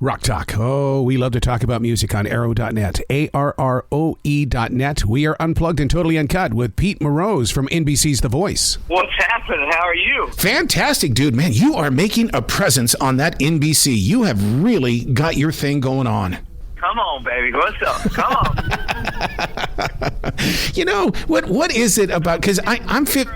Rock Talk. Oh, we love to talk about music on Arrow.net. ARROE.net. We are unplugged and totally uncut with Pete Mroz from NBC's The Voice. What's happening? How are you? Fantastic, dude. Man, you are making a presence on that NBC. You have really got your thing going on. Come on, baby. What's up? Come on. You know, what is it about? Because I'm fit.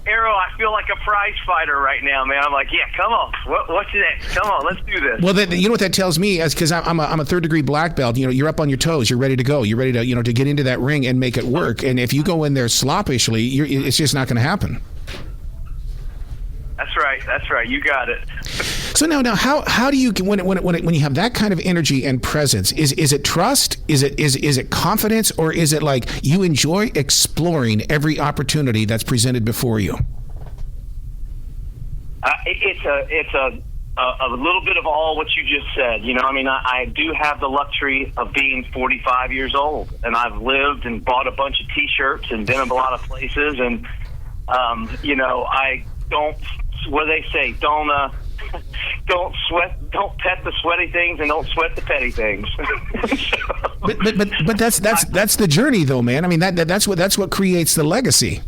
Arrow, I feel like a prize fighter right now, man. I'm like, yeah, come on. What's next? Come on, let's do this. Well, you know what that tells me is because I'm a third-degree black belt. You know, you're up on your toes. You're ready to go. You're ready to, to get into that ring and make it work. And if you go in there sloppishly, it's just not going to happen. That's right. That's right. You got it. So now, how do you when you have that kind of energy and presence? Is it trust? Is it confidence, or is it like you enjoy exploring every opportunity that's presented before you? It's a little bit of all what you just said. You know, I mean, I do have the luxury of being 45 years old, and I've lived and bought a bunch of T-shirts and been in a lot of places, and I don't. What do they say? Don't sweat. Don't pet the sweaty things, and don't sweat the petty things. but that's the journey, though, man. I mean, that's what creates the legacy.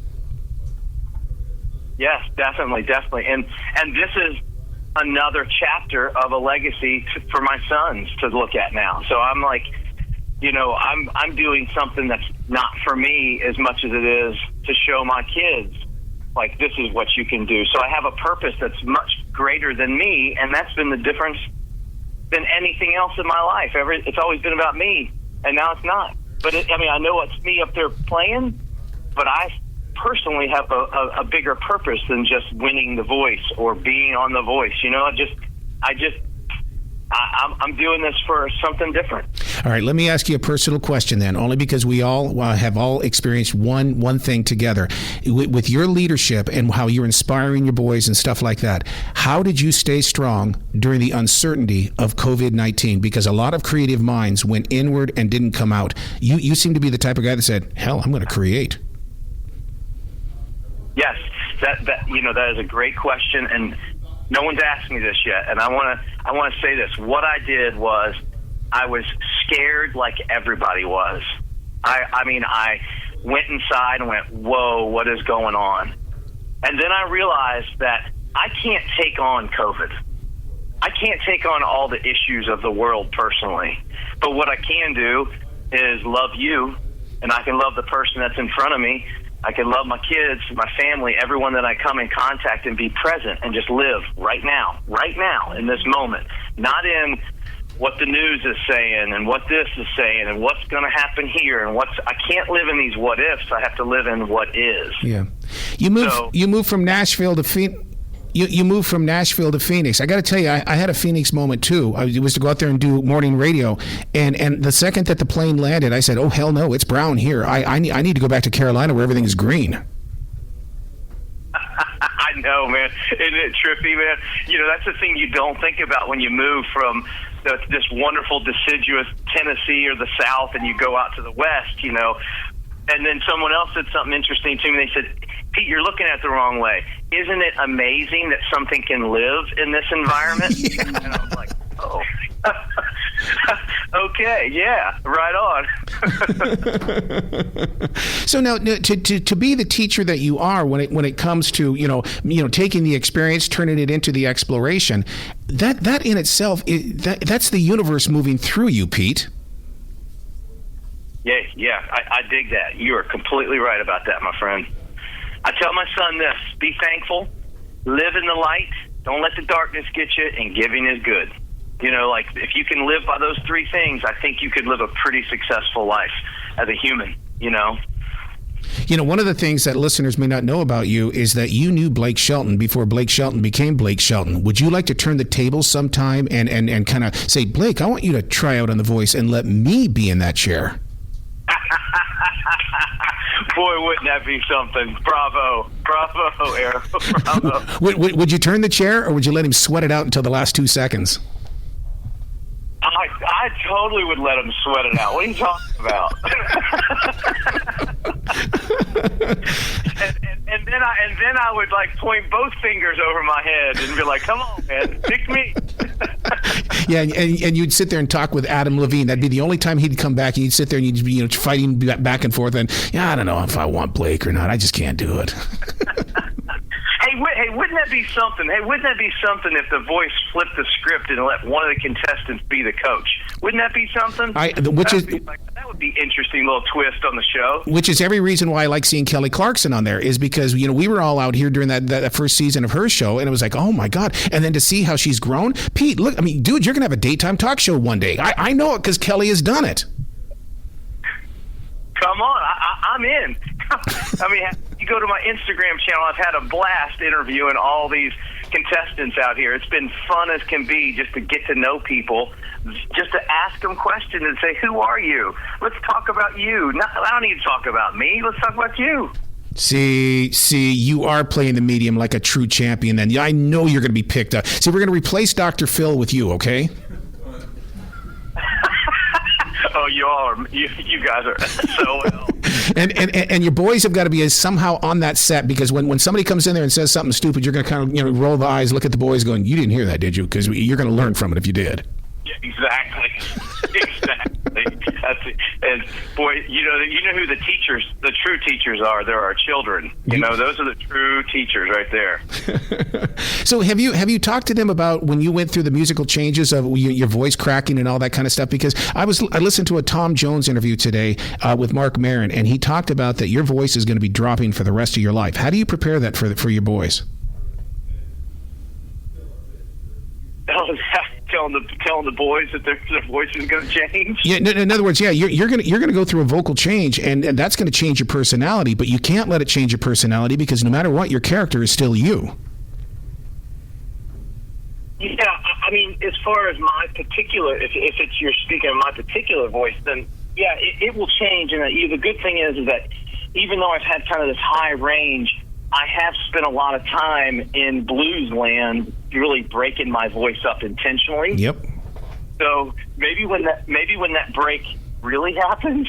Yes, definitely, and this is another chapter of a legacy for my sons to look at now. So I'm like, I'm doing something that's not for me as much as it is to show my kids. Like, this is what you can do. So I have a purpose that's much greater than me, and that's been the difference than anything else in my life. It's always been about me, and now it's not. But I know it's me up there playing, but I personally have a bigger purpose than just winning the Voice or being on the Voice. I'm doing this for something different. All right, let me ask you a personal question then, only because we all have experienced one thing together. With your leadership and how you're inspiring your boys and stuff like that, how did you stay strong during the uncertainty of COVID-19? Because a lot of creative minds went inward and didn't come out. You seem to be the type of guy that said, hell, I'm going to create. Yes, that is a great question, and no one's asked me this yet, and I want to say this. What I did was I was scared like everybody was. I went inside and went, whoa, what is going on? And then I realized that I can't take on COVID. I can't take on all the issues of the world personally. But what I can do is love you, and I can love the person that's in front of me. I can love my kids, my family, everyone that I come in contact, and be present and just live right now, in this moment. Not in what the news is saying and what this is saying and what's going to happen here and I can't live in these what ifs. I have to live in what is. Yeah. You moved from Nashville to Phoenix. You moved from Nashville to Phoenix. I got to tell you, I had a Phoenix moment too. It was to go out there and do morning radio, and the second that the plane landed, I said, "Oh hell no, it's brown here. I need to go back to Carolina where everything is green." I know, man. Isn't it trippy, man? That's the thing you don't think about when you move from this wonderful, deciduous Tennessee or the South, and you go out to the West. And then someone else said something interesting to me. They said, Pete, you're looking at it the wrong way. Isn't it amazing that something can live in this environment? Yeah. And I was like, oh. Okay, yeah, right on. So now, to be the teacher that you are, when it comes to taking the experience, turning it into the exploration, that in itself that's the universe moving through you, Pete. Yeah, I dig that. You are completely right about that, my friend. I tell my son this: be thankful, live in the light, don't let the darkness get you, and giving is good. If you can live by those three things, I think you could live a pretty successful life as a human, One of the things that listeners may not know about you is that you knew Blake Shelton before Blake Shelton became Blake Shelton. Would you like to turn the tables sometime and kind of say, Blake, I want you to try out on The Voice and let me be in that chair? Boy, wouldn't that be something. Bravo, Arrow, bravo. Would you turn the chair, or would you let him sweat it out until the last 2 seconds? I totally would let him sweat it out. What are you talking about? and then I would point both fingers over my head and be like, "Come on, man, pick me." Yeah, and you'd sit there and talk with Adam Levine. That'd be the only time he'd come back, and you'd sit there and you'd be fighting back and forth. And I don't know if I want Blake or not. I just can't do it. Hey, wouldn't that be something? Hey, wouldn't that be something if The Voice flipped the script and let one of the contestants be the coach? Wouldn't that be something? That would be interesting little twist on the show. Which is every reason why I like seeing Kelly Clarkson on there, is because we were all out here during that first season of her show, and it was like, oh my God! And then to see how she's grown, Pete, look, I mean, dude, you're gonna have a daytime talk show one day. I know it because Kelly has done it. Come on, I'm in. I mean, you go to my Instagram channel, I've had a blast interviewing all these contestants out here. It's been fun as can be just to get to know people, just to ask them questions and say, who are you? Let's talk about you. I don't need to talk about me. Let's talk about you. See, you are playing the medium like a true champion then. I know you're going to be picked up. See, we're going to replace Dr. Phil with you, okay? Oh, you guys are so well. And your boys have got to be somehow on that set, because when somebody comes in there and says something stupid, you're going to kind of roll the eyes, look at the boys going, you didn't hear that, did you? Because you're going to learn from it if you did. Yeah, exactly. That's it. And boy, you know who the true teachers are. They're our children. Those are the true teachers right there. So have you talked to them about when you went through the musical changes of your voice cracking and all that kind of stuff? Because I listened to a Tom Jones interview today with Mark Maron, and he talked about that your voice is going to be dropping for the rest of your life. How do you prepare that for your boys? Telling the boys that their voice is going to change. Yeah, in other words, you're going to go through a vocal change, and that's going to change your personality. But you can't let it change your personality, because no matter what, your character is still you. Yeah, I mean, as far as my particular, if it's you're speaking of my particular voice, then yeah, it will change. And the good thing is that even though I've had kind of this high range, I have spent a lot of time in blues land, really breaking my voice up intentionally. Yep. So maybe when that break really happens,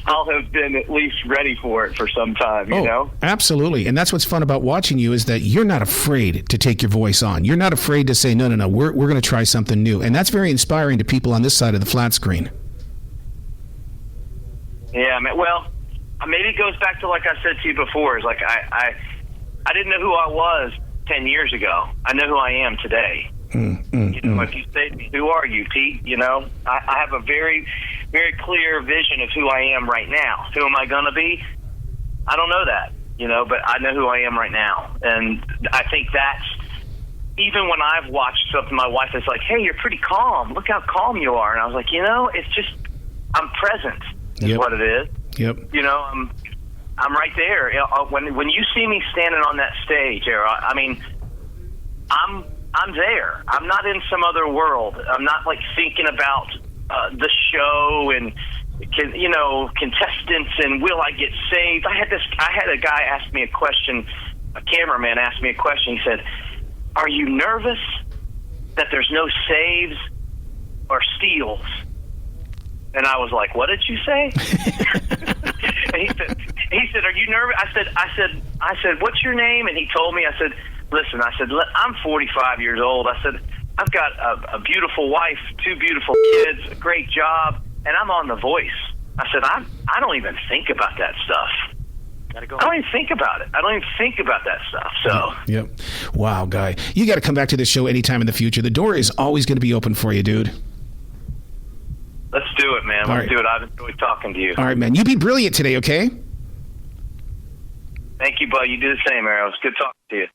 I'll have been at least ready for it for some time. You know? Absolutely. And that's what's fun about watching you, is that you're not afraid to take your voice on. You're not afraid to say, no, we're going to try something new. And that's very inspiring to people on this side of the flat screen. Yeah, man. Well, maybe it goes back to, like I said to you before, is like I didn't know who I was 10 years ago. I know who I am today. If you say to me, who are you, Pete? I have a very, very clear vision of who I am right now. Who am I going to be? I don't know that, but I know who I am right now. And I think that's, even when I've watched something, my wife is like, hey, you're pretty calm. Look how calm you are. And I was like, it's just, I'm present is what it is. Yep. I'm right there. When you see me standing on that stage, I mean, I'm there. I'm not in some other world. I'm not like thinking about the show and contestants and will I get saved. I had a guy ask me a question. A cameraman asked me a question. He said, "Are you nervous that there's no saves or steals?" And I was like, "What did you say?" And he said, "Are you nervous?" I said, "What's your name?" And he told me. I said, "Listen," I said, "I'm 45 years old." I said, "I've got a beautiful wife, 2 beautiful kids, a great job, and I'm on The Voice." I said, I don't even think about that stuff. I don't even think about it. I don't even think about that stuff. So. Yep. Wow, Guy. You got to come back to this show anytime in the future. The door is always going to be open for you, dude. Let's do it, man. Let's do it. I've enjoyed talking to you. All right, man. You be brilliant today, okay? Thank you, bud. You do the same, Mroz. Good talking to you.